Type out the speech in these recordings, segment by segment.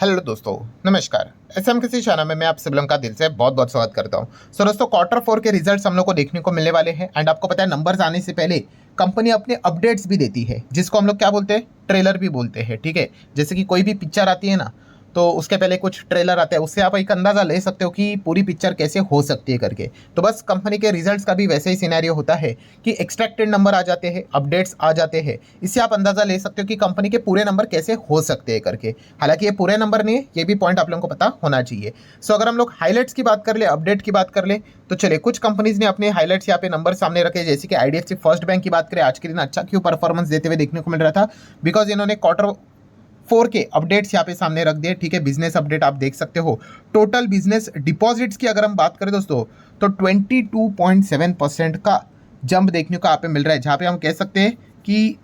Hello दोस्तों, नमस्कार। SM किसी चैनल में मैं आप सभी लोगों का दिल से बहुत बहुत स्वागत करता हूं। सो दोस्तों, क्वार्टर फोर के रिजल्ट्स हम लोग को देखने को मिलने वाले हैं एंड आपको पता है नंबर्स आने से पहले कंपनी अपने अपडेट्स भी देती है, जिसको हम लोग क्या बोलते हैं, ट्रेलर भी बोलते हैं। ठीक है, जैसे कि कोई भी पिक्चर आती है ना, तो उसके पहले कुछ ट्रेलर आता है, उससे आप एक अंदाज़ा ले सकते हो कि पूरी पिक्चर कैसे हो सकती है करके। तो बस कंपनी के रिजल्ट्स का भी वैसे ही सिनेरियो होता है कि एक्सट्रैक्टेड नंबर आ जाते हैं, अपडेट्स आ जाते हैं, इससे आप अंदाज़ा ले सकते हो कि कंपनी के पूरे नंबर कैसे हो सकते हैं करके। हालांकि ये पूरे नंबर नहीं है, ये भी पॉइंट आप लोगों को पता होना चाहिए। सो अगर हम लोग हाईलाइट्स की बात कर ले, अपडेट की बात कर ले, तो चलिए कुछ कंपनीज ने अपने हाईलाइट्स यहाँ पे नंबर सामने रखे। जैसे कि आईडीएफसी फर्स्ट बैंक की बात करें, आज के दिन अच्छा क्यों परफॉर्मेंस देते हुए देखने को मिल रहा था, बिकॉज इन्होंने क्वार्टर फोर के अपडेट्स यहाँ पे सामने रख दिए। ठीक है, बिजनेस अपडेट आप देख सकते हो। टोटल बिजनेस डिपॉजिट्स की अगर हम बात करें दोस्तों, तो 22.7% का जंप देखने को यहाँ पे मिल रहा है, जहाँ पे हम कह सकते हैं कि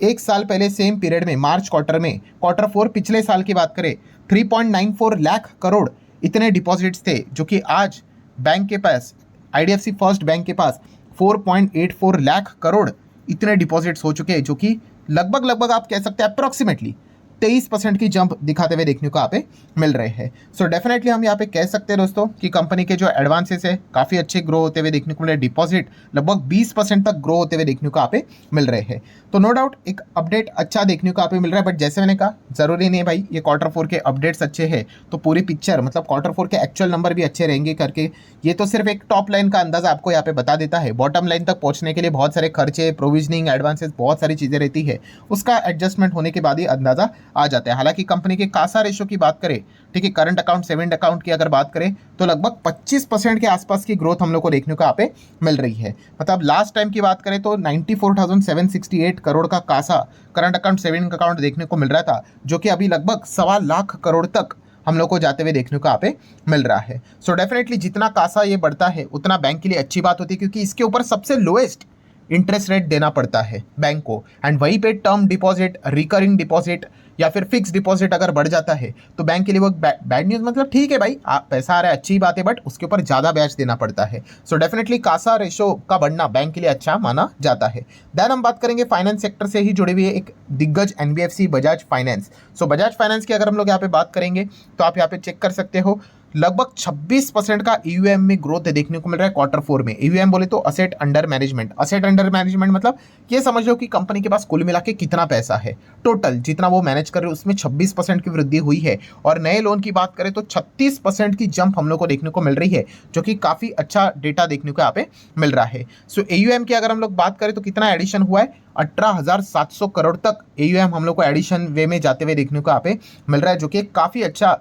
एक साल पहले सेम पीरियड में मार्च क्वार्टर में, क्वार्टर फोर पिछले साल की बात करें, 3.94 लाख करोड़ इतने डिपॉजिट्स थे, जो कि आज बैंक के पास, आईडीएफसी फर्स्ट बैंक के पास 4.84 लाख करोड़ इतने डिपॉजिट्स हो चुके हैं, जो कि लगभग आप कह सकते हैं अप्रोक्सीमेटली 23% की जंप दिखाते हुए देखने को यहाँ पे मिल रहे हैं। सो डेफिनेटली हम यहाँ पे कह सकते हैं दोस्तों कि कंपनी के जो एडवांसेस है काफ़ी अच्छे ग्रो होते हुए देखने को मिल रहे हैं। डिपॉजिट लगभग 20% तक ग्रो होते हुए देखने को यहाँ पे मिल रहे हैं। तो नो डाउट एक अपडेट अच्छा देखने को यहाँ पे मिल रहा है, बट जैसे मैंने कहा जरूरी नहीं है भाई ये क्वार्टर फोर के अपडेट्स अच्छे हैं तो पूरी पिक्चर, मतलब क्वार्टर फोर के एक्चुअल नंबर भी अच्छे रहेंगे करके। ये तो सिर्फ एक टॉप लाइन का अंदाजा आपको यहाँ पे बता देता है। बॉटम लाइन तक पहुंचने के लिए बहुत सारे खर्चे, प्रोविजनिंग, एडवांसेस, बहुत सारी चीज़ें रहती है, उसका एडजस्टमेंट होने के बाद ही अंदाजा आ जाता है। हालांकि कंपनी के कासा रेशो की बात करें, ठीक है, करंट अकाउंट सेविंग अकाउंट की अगर बात करें, तो लगभग 25% के आसपास की ग्रोथ हम लोग को देखने को यहाँ पे मिल रही है। मतलब लास्ट टाइम की बात करें तो 94,768 करोड़ का CASA current account saving account देखने को मिल रहा था, जो कि अभी लगभग 1.25 करोड़ तक हम लोग को जाते हुए देखने को यहाँ पे मिल रहा है। सो डेफिनेटली जितना कासा ये बढ़ता है उतना बैंक के लिए अच्छी बात होती है, क्योंकि इसके ऊपर सबसे लोएस्ट इंटरेस्ट रेट देना पड़ता है बैंक को, एंड वहीं पे टर्म डिपॉजिट, रिकरिंग डिपॉजिट या फिर फिक्स डिपॉजिट अगर बढ़ जाता है तो बैंक के लिए वो बैड न्यूज़। मतलब ठीक है भाई, पैसा आ रहा है अच्छी बात है, बट उसके ऊपर ज़्यादा ब्याज देना पड़ता है। सो डेफिनेटली कासा रेशो का बढ़ना बैंक के लिए अच्छा माना जाता है। देन हम बात करेंगे फाइनेंस सेक्टर से ही जुड़े हुए एक दिग्गज एनबीएफसी बजाज फाइनेंस। सो बजाज फाइनेंस की अगर हम लोग यहाँ पे बात करेंगे तो आप यहाँ पे चेक कर सकते हो, लगभग 26% का ईयूएम में ग्रोथ देखने को मिल रहा है क्वार्टर फोर में। ईयूएम बोले तो asset under management. Asset under management मतलब ये समझ लो कि कंपनी के पास कुल मिला के कितना पैसा है, टोटल जितना वो मैनेज कर रहे हैं उसमें 26% की वृद्धि हुई है। और नए लोन की बात करें तो 36% की जंप हम लोग को देखने को मिल रही है, जो कि काफ़ी अच्छा डेटा देखने को यहाँ पे मिल रहा है। सो एयूएम की अगर हम लोग बात करें तो कितना एडिशन हुआ है, 18,700 करोड़ तक एयूएम हम लोग को एडिशन वे में जाते हुए देखने को यहाँ पे मिल रहा है, जो कि काफ़ी अच्छा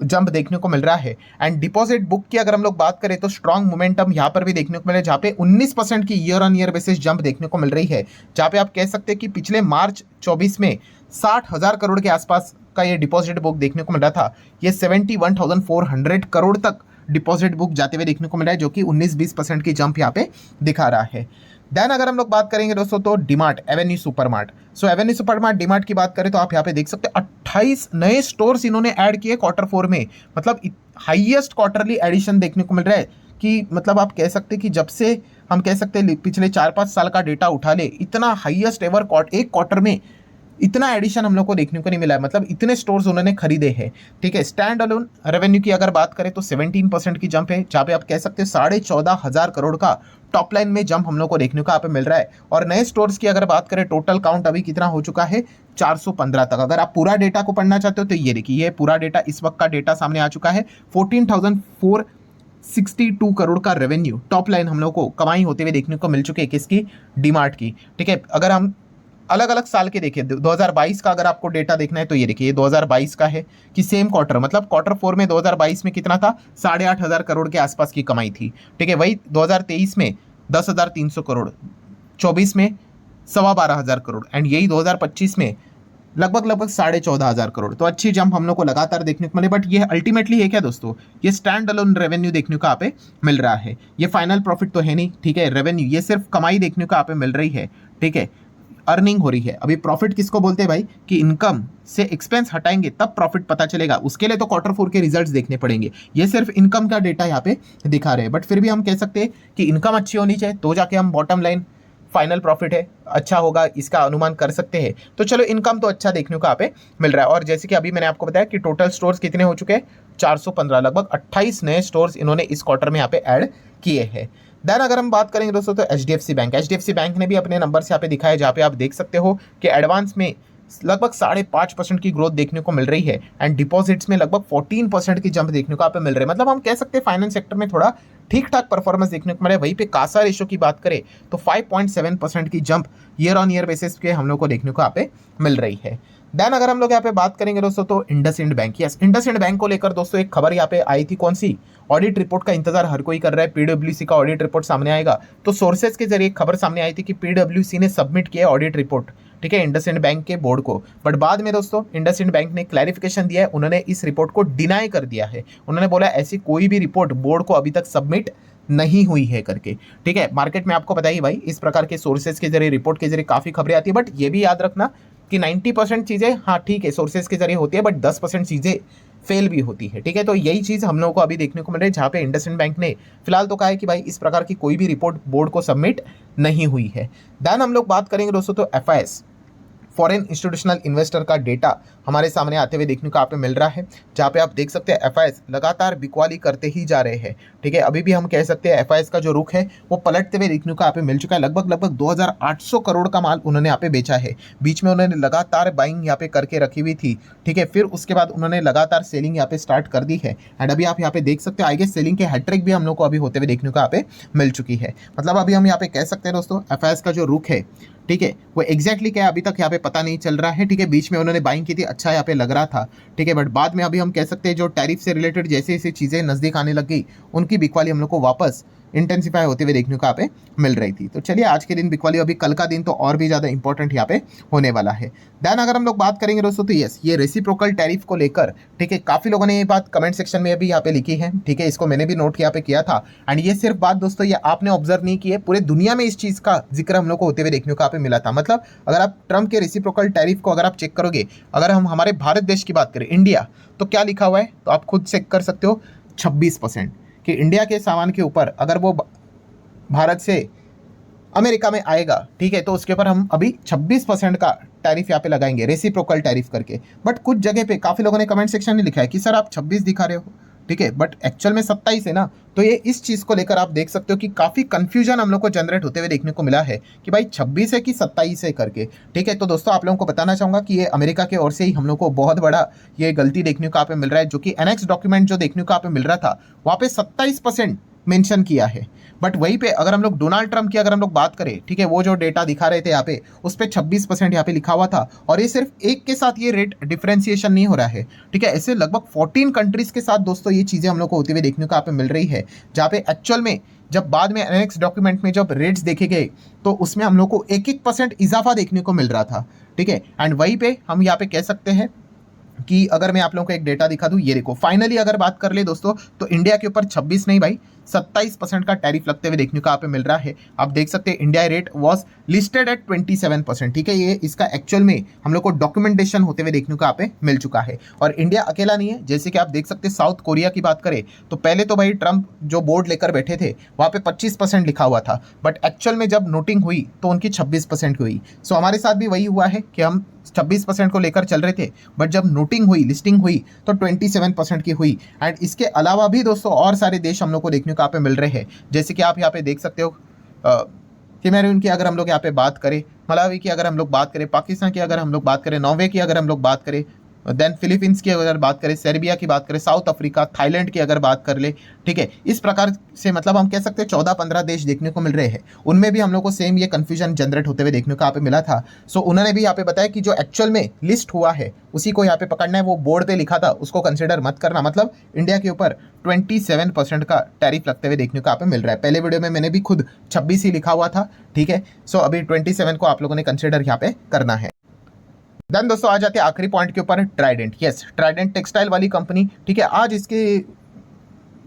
जंप देखने को मिल रहा है। एंड डिपॉजिट बुक की अगर हम लोग बात करें तो स्ट्रॉन्ग मोमेंटम यहाँ पर भी देखने को मिल रहा है, जहाँ पे 19% की year on year basis jump देखने को मिल रही है, जहाँ पे आप कह सकते हैं कि पिछले मार्च 24 में 60,000 करोड़ के आसपास का ये डिपॉजिट बुक देखने को मिल रहा था, ये 71,400 करोड़ तक डिपॉजिट बुक जाते हुए देखने को मिल रहा है, जो कि 19-20% की जंप यहाँ पे दिखा रहा है। देन अगर हम लोग बात करेंगे दोस्तों तो डीमार्ट, एवेन्यू सुपरमार्ट। सो एवेन्यू सुपरमार्ट डीमार्ट की बात करें तो आप यहाँ पे देख सकते हैं 28 नए स्टोर्स इन्होंने ऐड किए क्वार्टर फोर में। मतलब हाईएस्ट क्वार्टरली एडिशन देखने को मिल रहा है कि मतलब आप कह सकते हैं कि जब से हम कह सकते हैं पिछले 4-5 साल का डेटा उठा ले, इतना हाईएस्ट एवर एक क्वार्टर में इतना एडिशन हम लोग को देखने को नहीं मिला है। मतलब इतने स्टोर्स उन्होंने खरीदे हैं। ठीक है, स्टैंड अलोन रेवेन्यू की अगर बात करें तो 17% की जंप है, जहाँ पे आप कह सकते हैं 14,500 करोड़ का टॉप लाइन में जंप हम लोग को देखने को यहाँ पे मिल रहा है। और नए स्टोर्स की अगर बात करें, टोटल काउंट अभी कितना हो चुका है, 415 तक। अगर आप पूरा डेटा को पढ़ना चाहते हो तो ये देखिए, ये पूरा डेटा इस वक्त का डेटा सामने आ चुका है। 14,462 करोड़ का रेवेन्यू टॉप लाइन हम लोग को कमाई होते हुए देखने को मिल चुके हैं, किसकी, डीमार्ट की। ठीक है, अगर हम अलग अलग साल के देखिए, 2022 का अगर आपको डेटा देखना है तो ये देखिए, ये 2022 का है कि सेम क्वार्टर, मतलब क्वार्टर फोर में 2022 में कितना था, 8,500 करोड़ के आसपास की कमाई थी। ठीक है, वही 2023 में 10,300 करोड़, 24 में 12,500 करोड़, एंड यही 2025 में लगभग 14,500 करोड़। तो अच्छी जंप हम लोग को लगातार देखने को मिले। बट ये अल्टीमेटली है क्या दोस्तों, ये स्टैंड अलोन रेवेन्यू देखने को यहाँ पे मिल रहा है, ये फाइनल प्रॉफिट तो है नहीं। ठीक है, रेवेन्यू ये सिर्फ कमाई देखने को यहाँ पे मिल रही है। ठीक है, अर्निंग हो रही है। अभी प्रॉफिट किसको बोलते हैं भाई, कि इनकम से एक्सपेंस हटाएंगे तब प्रॉफिट पता चलेगा, उसके लिए तो क्वार्टर फोर के रिजल्ट्स देखने पड़ेंगे। ये सिर्फ इनकम का डेटा यहाँ पे दिखा रहे हैं, बट फिर भी हम कह सकते हैं कि इनकम अच्छी होनी चाहिए तो जाके हम बॉटम लाइन फाइनल प्रॉफिट है अच्छा होगा, इसका अनुमान कर सकते हैं। तो चलो इनकम तो अच्छा देखने को यहाँ पे मिल रहा है। और जैसे कि अभी मैंने आपको बताया कि टोटल स्टोर्स कितने हो चुके हैं, 415, लगभग 28 नए स्टोर्स इन्होंने इस क्वार्टर में यहाँ पे ऐड किए हैं। देन अगर हम बात करेंगे दोस्तों तो एचडीएफसी बैंक ने भी अपने नंबर्स यहाँ पे दिखाए, जहाँ पे आप देख सकते हो कि एडवांस में लगभग 5.5% की ग्रोथ देखने को मिल रही है एंड डिपॉजिट्स में लगभग 14% की जंप देखने को आप पे मिल रही है। मतलब हम कह सकते हैं फाइनेंस सेक्टर में थोड़ा ठीक ठाक परफॉर्मेंस देखने को मिले। वहीं पे कासा रेशो की बात करें तो 5.7% की jump year on year basis पे हम लोग को देखने को यहाँ पे मिल रही है। देन अगर हम लोग यहाँ पे बात करेंगे दोस्तों तो IndusInd bank, yes IndusInd bank को लेकर दोस्तों एक खबर यहाँ पे आई थी, कौन सी, ऑडिट रिपोर्ट का इंतजार हर कोई कर रहा है, पीडब्ल्यूसी का ऑडिट रिपोर्ट सामने आएगा। तो सोर्सेज के जरिए खबर सामने आई थी कि पीडब्ल्यूसी ने सबमिट किया ऑडिट रिपोर्ट, ठीक है, इंडसइंड बैंक के बोर्ड को। बट बाद में दोस्तों इंडसइंड बैंक ने क्लैरिफिकेशन दिया है, उन्होंने इस रिपोर्ट को डिनाई कर दिया है। उन्होंने बोला ऐसी कोई भी रिपोर्ट बोर्ड को अभी तक सबमिट नहीं हुई है करके, ठीक है। मार्केट में आपको बताइए भाई इस प्रकार के सोर्सेज के जरिए, रिपोर्ट के जरिए काफी खबरें आती है, बट ये भी याद रखना कि 90% चीजें हाँ ठीक है सोर्सेज के जरिए होती है, बट 10% चीजें फेल भी होती है, ठीक है। तो यही चीज हम लोगों को अभी देखने को मिल रही है, जहाँ पे इंडसइंड बैंक ने फिलहाल तो कहा है कि भाई इस प्रकार की कोई भी रिपोर्ट बोर्ड को सबमिट नहीं हुई है। देन हम लोग बात करेंगे दोस्तों तो एफआईएस, फॉरेन इंस्टीट्यूशनल इन्वेस्टर का डेटा हमारे सामने आते हुए देखने को यहाँ पे मिल रहा है, जहाँ पे आप देख सकते हैं एफआईएस लगातार बिकवाली करते ही जा रहे हैं, ठीक है। अभी भी हम कह सकते हैं एफआईएस का जो रुख है वो पलटते हुए देखने को यहाँ पे मिल चुका है। लगभग 2800 करोड़ का माल उन्होंने यहाँ पे बेचा है। बीच में उन्होंने लगातार बाइंग यहाँ पे करके रखी हुई थी, ठीक है, फिर उसके बाद उन्होंने लगातार सेलिंग यहाँ पे स्टार्ट कर दी है। एंड अभी आप यहाँ पे देख सकते हैं आई गेस सेलिंग के हैट्रिक भी हम लोग को अभी होते हुए देखने को यहाँ पे मिल चुकी है। मतलब अभी हम यहाँ पे कह सकते हैं दोस्तों एफआईएस का जो रुख है, ठीक है, वो एग्जैक्टली क्या है अभी तक यहाँ पे पता नहीं चल रहा है, ठीक है। बीच में उन्होंने बाइंग की थी, अच्छा यहाँ पे लग रहा था, ठीक है, बट बाद में अभी हम कह सकते हैं जो टैरिफ से रिलेटेड जैसे जैसे चीज़ें नज़दीक आने लग गई, उनकी बिकवाली हम लोग को वापस इंटेंसिफाई होते हुए देखने को यहाँ पे मिल रही थी। तो चलिए आज के दिन बिकवाली, अभी कल का दिन तो और भी ज़्यादा इंपॉर्टेंट यहाँ पे होने वाला है। देन अगर हम लोग बात करेंगे दोस्तों तो यस ये रेसिप्रोकल टैरिफ को लेकर, ठीक है, काफ़ी लोगों ने ये बात कमेंट सेक्शन में भी यहाँ पे लिखी है, ठीक है, इसको मैंने भी नोट यहाँ पे किया था। एंड ये सिर्फ बात दोस्तों ये आपने ऑब्जर्व नहीं की है, पूरे दुनिया में इस चीज़ का जिक्र हम लोग को होते हुए देखने को यहाँ पे मिला था। मतलब अगर आप ट्रम्प के रेसिप्रोकल टैरिफ को अगर आप चेक करोगे, अगर हम हमारे भारत देश की बात करें इंडिया, तो क्या लिखा हुआ है तो आप खुद चेक कर सकते हो, 26%, कि इंडिया के सामान के ऊपर अगर वो भारत से अमेरिका में आएगा, ठीक है, तो उसके ऊपर हम अभी 26% का टैरिफ यहाँ पे लगाएंगे, रेसिप्रोकल टैरिफ करके। बट कुछ जगह पे काफ़ी लोगों ने कमेंट सेक्शन में लिखा है कि सर आप 26 दिखा रहे हो, ठीक है, बट एक्चुअल में 27 है ना। तो ये इस चीज़ को लेकर आप देख सकते हो कि काफ़ी कंफ्यूजन हम लोग को जनरेट होते हुए देखने को मिला है कि भाई 26 है कि 27 है करके, ठीक है। तो दोस्तों आप लोगों को बताना चाहूँगा कि ये अमेरिका की ओर से ही हम लोग को बहुत बड़ा ये गलती देखने को यहाँ पे मिल रहा है, जो कि एनेक्स डॉक्यूमेंट जो देखने को यहाँ पे मिल रहा था वहाँ पे 27% मेंशन किया है। बट वहीं पे अगर हम लोग डोनाल्ड ट्रंप की अगर हम लोग बात करें, ठीक है, वो जो डेटा दिखा रहे थे यहाँ पे उस पर 26% यहाँ पे लिखा हुआ था। और ये सिर्फ एक के साथ ये रेट डिफरेंशिएशन नहीं हो रहा है, ठीक है, ऐसे लगभग 14 कंट्रीज के साथ दोस्तों ये चीज़ें हम लोग को होते हुए देखने को यहाँ पे मिल रही है, जहाँ पे एक्चुअल में जब बाद में एनेक्स डॉक्यूमेंट में जब रेट्स देखे गए तो उसमें हम लोग को 1% इजाफा देखने को मिल रहा था, ठीक है। एंड वहीं पे हम यहाँ पे कह सकते हैं कि अगर मैं आप लोगों को एक डेटा दिखा दूं, ये देखो फाइनली अगर बात कर ले दोस्तों तो इंडिया के ऊपर 26 नहीं भाई 27% का टैरिफ लगते हुए देखने को यहाँ पे मिल रहा है। आप देख सकते हैं India rate was listed at 27%, ठीक है, ये इसका एक्चुअल में हम लोग को डॉक्यूमेंटेशन होते हुए देखने को यहाँ पे मिल चुका है। और इंडिया अकेला नहीं है, जैसे कि आप देख सकते हैं साउथ कोरिया की बात करें तो पहले तो भाई ट्रंप जो बोर्ड लेकर बैठे थे वहाँ पे 25% लिखा हुआ था, बट एक्चुअल में जब नोटिंग हुई तो उनकी 26% की हुई। सो हमारे साथ भी वही हुआ है कि हम 26% को लेकर चल रहे थे, बट जब नोटिंग हुई, लिस्टिंग हुई तो 27% की हुई। एंड इसके अलावा भी दोस्तों और सारे देश हम लोग को देखने को यहाँ पे मिल रहे हैं, जैसे कि आप यहाँ पे देख सकते हो कैमरून की अगर हम लोग यहाँ पे बात करें, मलावी की अगर हम लोग बात करें, पाकिस्तान की अगर हम लोग बात करें, नॉर्वे की अगर हम लोग बात करें, देन फिलीपींस की अगर बात करें, सर्बिया की बात करें, साउथ अफ्रीका, थाईलैंड की अगर बात कर ले, ठीक है, इस प्रकार से मतलब हम कह सकते हैं 14-15 देश देखने को मिल रहे हैं। उनमें भी हम लोग को सेम ये कन्फ्यूजन जनरेट होते हुए देखने को यहाँ पे मिला था। सो उन्होंने भी यहाँ पे बताया कि जो एक्चुअल में लिस्ट हुआ है उसी को यहाँ पे पकड़ना है, वो बोर्ड पे लिखा था उसको कंसिडर मत करना। मतलब इंडिया के ऊपर 27% का टैरिफ लगते हुए देखने को यहाँ पे मिल रहा है। पहले वीडियो में मैंने भी खुद 26 ही लिखा हुआ था, ठीक है। सो अभी 27 को आप लोगों ने कंसिडर यहाँ पे करना है। देन दोस्तों आ जाते हैं आखिरी पॉइंट के ऊपर, ट्राइडेंट। यस, ट्राइडेंट टेक्सटाइल वाली कंपनी, ठीक है, आज इसके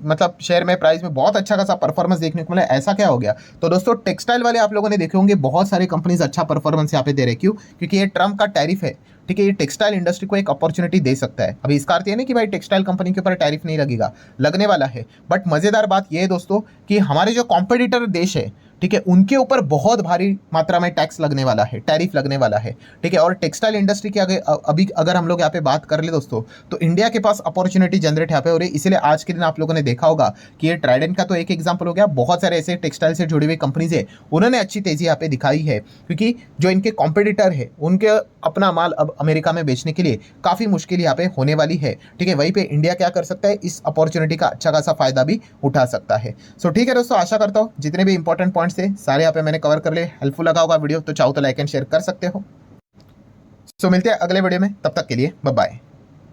मतलब शेयर में प्राइस में बहुत अच्छा खासा परफॉर्मेंस देखने को मिला। ऐसा क्या हो गया? तो दोस्तों टेक्सटाइल वाले आप लोगों ने देखे होंगे बहुत सारे कंपनीज अच्छा परफॉर्मेंस यहाँ पे दे रहे। क्यों? क्योंकि ये ट्रम्प का टैरिफ है, ठीक है, ये टेक्सटाइल इंडस्ट्री को एक अपॉर्चुनिटी दे सकता है। अभी इसका अर्थ ये नहीं कि भाई टेक्सटाइल कंपनी के ऊपर टैरिफ नहीं लगेगा, लगने वाला है। बट मज़ेदार बात ये है दोस्तों कि हमारे जो कॉम्पिटिटर देश है, ठीक है, उनके ऊपर बहुत भारी मात्रा में टैक्स लगने वाला है, टैरिफ लगने वाला है। ठीक है, और टेक्सटाइल इंडस्ट्री की अभी अगर हम लोग यहाँ पे बात कर ले दोस्तों, तो इंडिया के पास अपॉर्चुनिटी जनरेट यहाँ पे हो रही है। इसलिए आज के दिन आप लोगों ने देखा होगा कि ये ट्राइडेंट का तो एक एग्जाम्पल हो गया, बहुत सारे ऐसे टेक्सटाइल से जुड़ी हुई कंपनीज है, उन्होंने अच्छी तेजी यहाँ पे दिखाई है, क्योंकि जो इनके कॉम्पिटिटर है उनके अपना माल अब अमेरिका में बेचने के लिए काफ़ी मुश्किल यहाँ पे होने वाली है। ठीक है, वहीं पे इंडिया क्या कर सकता है, इस अपॉर्चुनिटी का अच्छा खासा फायदा भी उठा सकता है। सो ठीक है दोस्तों, आशा करता हूँ जितने भी इंपॉर्टेंट पॉइंट्स थे सारे यहाँ पे मैंने कवर कर लिए। हेल्पफुल लगा होगा वीडियो तो चाहो तो लाइक एंड शेयर कर सकते हो। सो मिलते हैं अगले वीडियो में, तब तक के लिए बाय बाय।